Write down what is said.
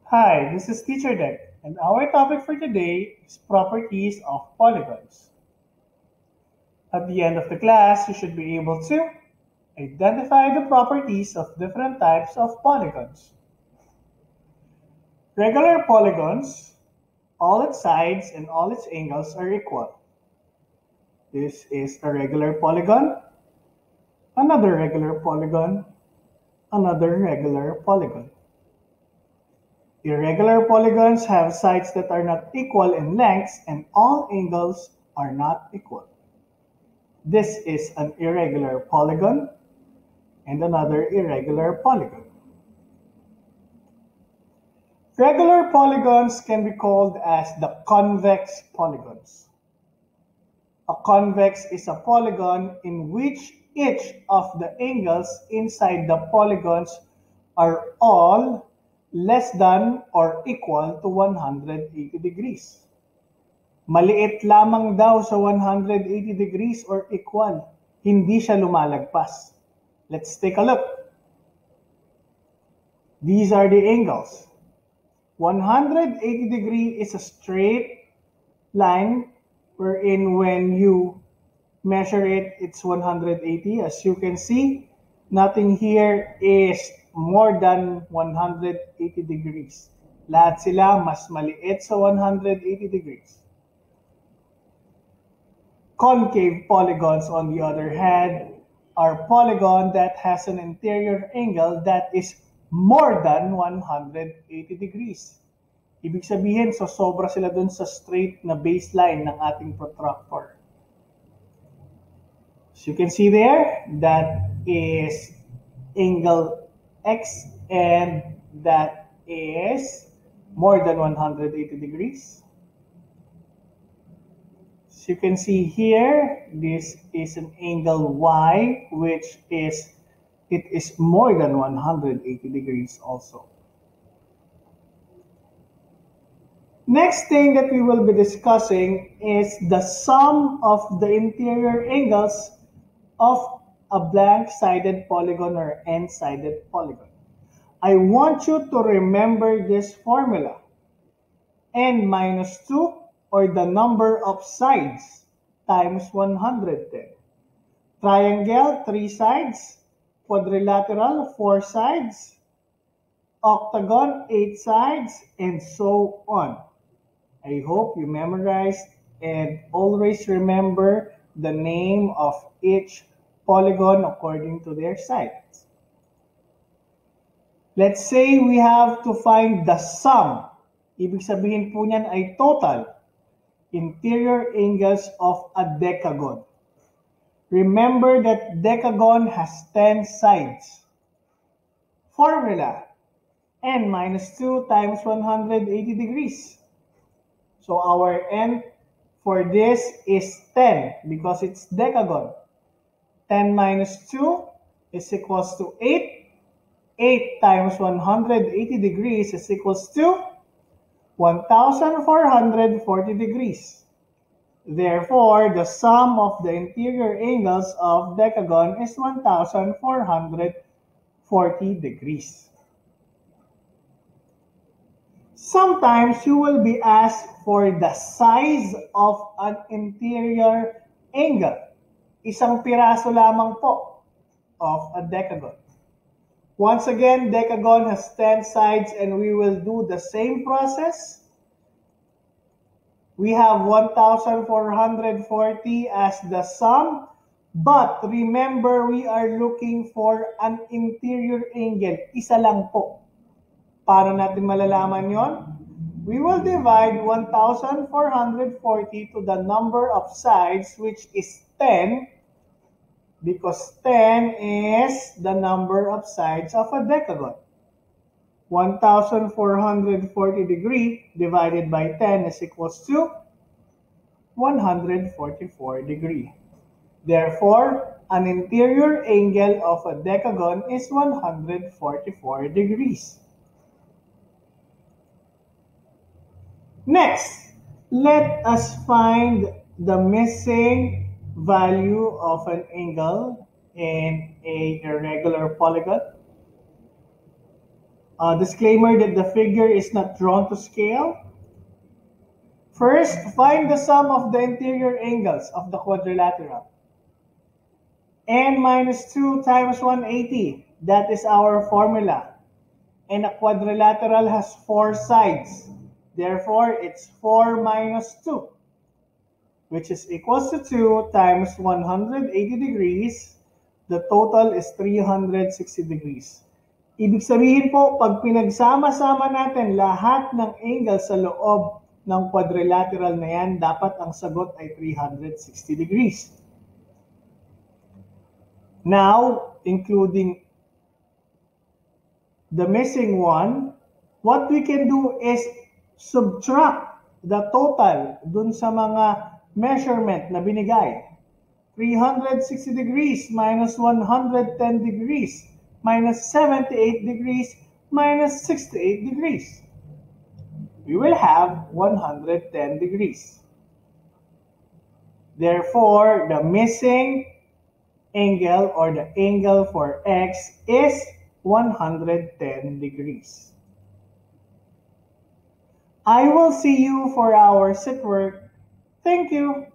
Hi, this is Teacher Deck, and our topic for today is properties of polygons. At the end of the class, you should be able to identify the properties of different types of polygons. Regular polygons, all its sides and all its angles are equal. This is a regular polygon, another regular polygon, another regular polygon. Irregular polygons have sides that are not equal in lengths and all angles are not equal. This is an irregular polygon and another irregular polygon. Regular polygons can be called as the convex polygons. A convex is a polygon in which each of the angles inside the polygons are all less than or equal to 180 degrees. Maliit lamang daw sa 180 degrees or equal. Hindi siya lumalagpas. Let's take a look. These are the angles. 180 degree is a straight line wherein when you measure it, it's 180. As you can see, nothing here is more than 180 degrees. Lahat sila mas maliit sa 180 degrees. Concave polygons, on the other hand, are polygon that has an interior angle that is more than 180 degrees. Ibig sabihin, so sobra sila dun sa straight na baseline ng ating protractor. So you can see there, that is angle X and that is more than 180 degrees. So you can see here, this is an angle Y, which is, it is more than 180 degrees also. Next thing that we will be discussing is the sum of the interior angles of a blank-sided polygon or n-sided polygon. I want you to remember this formula. N minus 2 or the number of sides times 110. Triangle, 3 sides. Quadrilateral, 4 sides. Octagon, 8 sides, and so on. I hope you memorized and always remember the name of each polygon according to their sides. Let's say we have to find the sum. Ibig sabihin po niyan ay total interior angles of a decagon. Remember that decagon has 10 sides. Formula, n minus 2 times 180 degrees. So our n for this is 10 because it's decagon. 10 minus 2 is equals to 8. 8 times 180 degrees is equals to 1,440 degrees. Therefore, the sum of the interior angles of decagon is 1,440 degrees. Sometimes you will be asked for the size of an interior angle. Isang piraso lamang po of a decagon. Once again, decagon has 10 sides and we will do the same process. We have 1,440 as the sum, but remember we are looking for an interior angle. Isa lang po. Para natin malalaman yon, we will divide 1,440 to the number of sides, which is 10, because 10 is the number of sides of a decagon. 1,440 degree divided by 10 is equals to 144 degree. Therefore, an interior angle of a decagon is 144 degrees. Next, let us find the missing value of an angle in a irregular polygon. Disclaimer that the figure is not drawn to scale. First, find the sum of the interior angles of the quadrilateral. N minus 2 times 180. That is our formula. And a quadrilateral has 4 sides. Therefore, it's 4 minus 2, which is equals to 2 times 180 degrees. The total is 360 degrees. Ibig sabihin po, pag pinagsama-sama natin lahat ng angles sa loob ng quadrilateral na yan, dapat ang sagot ay 360 degrees. Now, including the missing one, what we can do is subtract the total dun sa mga measurement na binigay. 360 degrees minus 110 degrees minus 78 degrees minus 68 degrees. We will have 110 degrees. Therefore, the missing angle or the angle for x is 110 degrees. I will see you for our sit work. Thank you.